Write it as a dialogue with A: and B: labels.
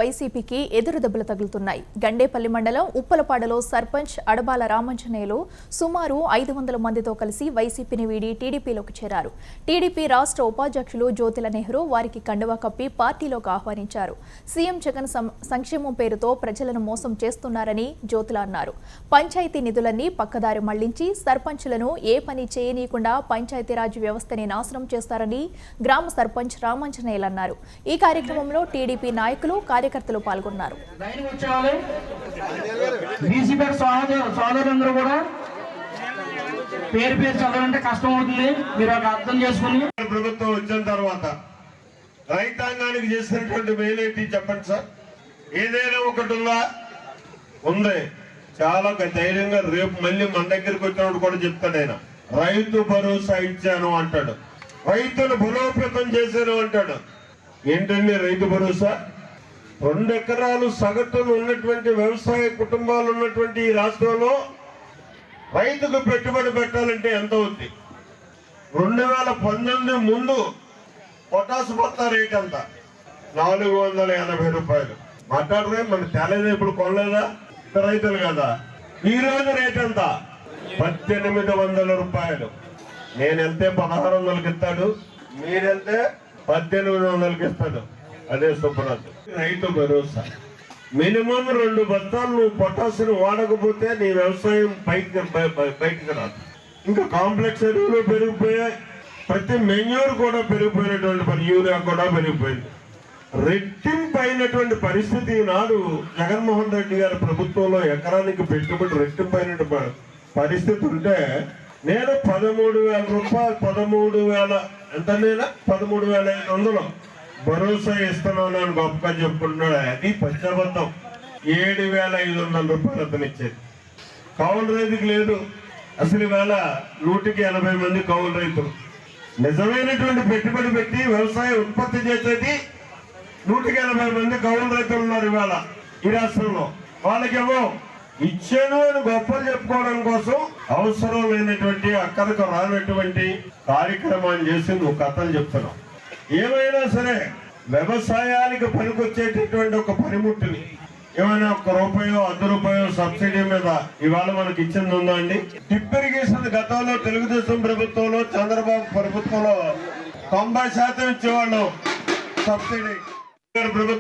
A: వైసీపీకి ఎదురు దెబ్బలు తగులుతున్నాయి. గండేపల్లి మండలం ఉప్పలపాడలో సర్పంచ్ అడబాల రామాంజనేయులు సుమారు 500 మందితో కలిసి వైసీపీని వీడి టీడీపీలోకి చేరారు. టీడీపీ రాష్ట్ర ఉపాధ్యక్షులు జ్యోతిల నెహ్రూ వారికి కండువా కప్పి పార్టీలోకి ఆహ్వానించారు. సీఎం జగన్ సంక్షేమం పేరుతో ప్రజలను మోసం చేస్తున్నారని జ్యోతిల అన్నారు. పంచాయతీ నిధులన్నీ పక్కదారి మళ్లించి సర్పంచులను ఏ పని చేయనీయకుండా పంచాయతీరాజ్ వ్యవస్థని నాశనం చేస్తారని గ్రామ సర్పంచ్ రామాంజనేయులు అన్నారు. ఈ కార్యక్రమంలో టీడీపీ నాయకులు కార్యకర్తలు పాల్గొన్నారు.
B: పేరు పేరు చదవాలంటే కష్టం అవుతుంది, మీరు అర్థం చేసుకుని.
C: ప్రభుత్వం వచ్చిన తర్వాత రైతాంగానికి చేసినటువంటి మేలేంటి చెప్పండి సార్. ఏదైనా ఒకటి ఉంది చాలా ధైర్యంగా రేపు మళ్ళీ మన దగ్గరికి వచ్చినప్పుడు కూడా చెప్తాడు ఆయన. రైతు భరోసా ఇచ్చాను అంటాడు, రైతులు బలోపేతం చేశాను అంటాడు. ఏంటండి రైతు భరోసా? 2 ఎకరాలు సగటును ఉన్నటువంటి వ్యవసాయ కుటుంబాలు ఉన్నటువంటి ఈ రాష్ట్రంలో రైతుకు పెట్టుబడి పెట్టాలంటే ఎంత అవుద్ది? 2019 ముందు పొటాసు బత్తా రేట్ ఎంత? 480 రూపాయలు. మాట్లాడరే మన తేలేదా? ఇప్పుడు కొనలేదా? రైతులు కదా. ఈ రోజు రేట్ ఎంత? 1800 రూపాయలు. నేను వెళ్తే 1600కి ఇస్తాడు, మీరు వెళ్తే 1800కి ఇస్తాడు. అదే సుబ్రత్. రైతు భరోసా మినిమం 2 బస్తాలు నువ్వు పొటాసును వాడకపోతే నీ వ్యవసాయం బయటికి రాదు. ఇంకా కాంప్లెక్స్ ఎరువులు పెరిగిపోయాయి, ప్రతి మెన్యూర్ కూడా పెరిగిపోయినటువంటి యూరియా కూడా పెరిగిపోయింది. రెట్టింపు అయినటువంటి పరిస్థితి నాడు జగన్మోహన్ రెడ్డి గారి ప్రభుత్వంలో ఎకరానికి పెట్టుబడి రెట్టింపు అయినటువంటి పరిస్థితి ఉంటే నేను 13,000 రూపాయలు 13,500 భరోసా ఇస్తున్నాను అని గొప్పగా చెప్పుకుంటున్నాడు. అది పశ్చాబద్ధం. 7,500 రూపాయలు అతను ఇచ్చేది. కౌలు రైతుకి లేదు అసలు. ఈవేళ 180 మంది కౌలు రైతులు నిజమైనటువంటి పెట్టుబడి పెట్టి వ్యవసాయ ఉత్పత్తి చేసేది 180 మంది కౌలు రైతులు ఉన్నారు ఇవాళ ఈ రాష్ట్రంలో. వాళ్ళకేమో ఇచ్చాను అని గొప్పలు చెప్పుకోవడం కోసం అవసరం లేనటువంటి అక్కడికి రానటువంటి కార్యక్రమాన్ని చేసి నువ్వు కథలు చెప్తున్నావు. ఏమైనా సరే వ్యవసాయానికి పనికొచ్చేటటువంటి ఒక పనిముట్టుని ఏమైనా 1 రూపాయో 10 రూపాయో సబ్సిడీ మీద ఇవాళ మనకి ఇచ్చింది ఉందా అండి? డ్రిప్ ఇరిగేషన్ గతంలో తెలుగుదేశం ప్రభుత్వంలో చంద్రబాబు ప్రభుత్వంలో 90% ఇచ్చేవాళ్ళు సబ్సిడీ. ప్రభుత్వం